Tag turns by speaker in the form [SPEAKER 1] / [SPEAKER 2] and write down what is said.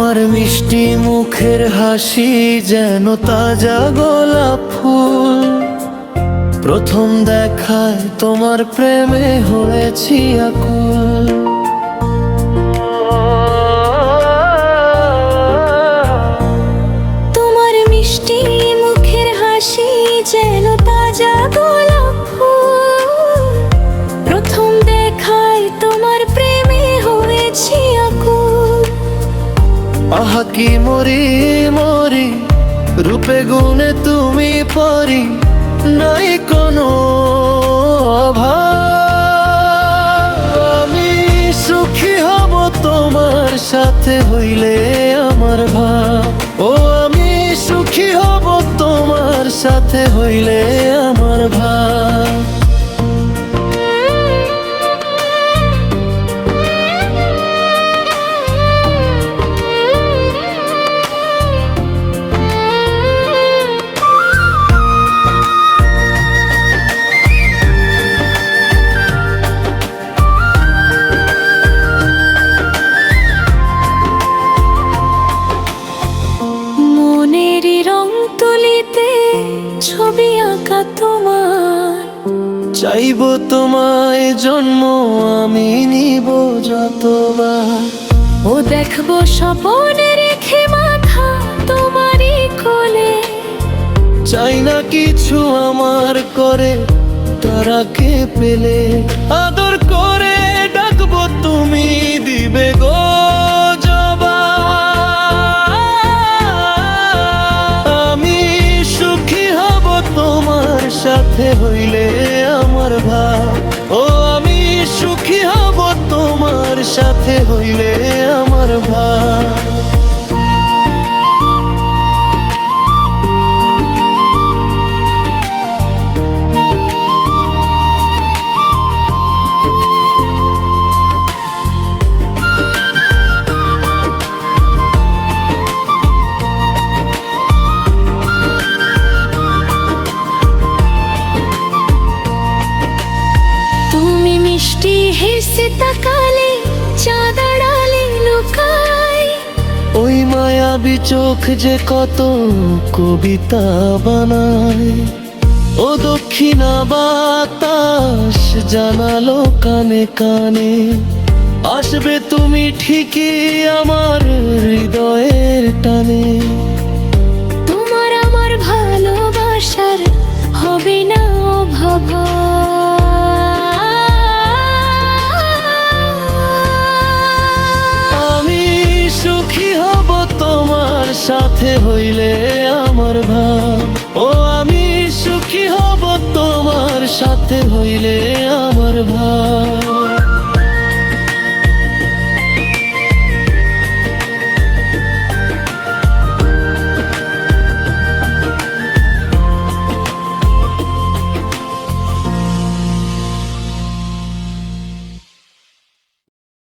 [SPEAKER 1] তোমার মিষ্টি মুখের হাসি যেন তাজা গোলাপ ফুল। প্রথম দেখায় তোমার প্রেমে হয়েছি আকুল।
[SPEAKER 2] তোমার মিষ্টি মুখের হাসি যেন তাজা গোলাপ ফুল। প্রথম দেখায় তোমার প্রেমে হয়েছি আকুল।
[SPEAKER 1] আহা কি মরি মরি, রূপে গুণে তুমি পরি, নাই কোনো অভাব। আমি সুখী হব তোমার সাথে হইলে আমার ভাব। ও আমি সুখী হব তোমার সাথে হইলে আমার ভাব।
[SPEAKER 2] ছবি আঁকা তোমার,
[SPEAKER 1] চাইব তোমায় জন্ম আমি নিব যতবার।
[SPEAKER 2] ও দেখবো স্বপনে রেখে মাথা তোমারই কোলে।
[SPEAKER 1] চাই না কিছু আমার করে তারাকে পেলে, আদর করে ডাকবো তুমি দিবে গো জবাব। আমি সুখী হব তোমার সাথে হইলে আমার ভাব। ও আমি সুখী হব তোমার সাথে হইলে আমার ভাব।
[SPEAKER 2] মিষ্টি হেসে তাকালে চাঁদ আড়ালে লুকাই।
[SPEAKER 1] ওই মায়াবী চোখ যে কত কবিতা বানায়। ও দক্ষিণা বাতাস জানালো কানে কানে, আসবে তুমি ঠিকই আমার হৃদয়ের টানে।
[SPEAKER 2] তোমার আমার ভালোবাসার হবে না অভাব।
[SPEAKER 1] সাথে হইলে আমার ভাব। ও আমি সুখী হব তোমার সাথে হইলে আমার ভাব।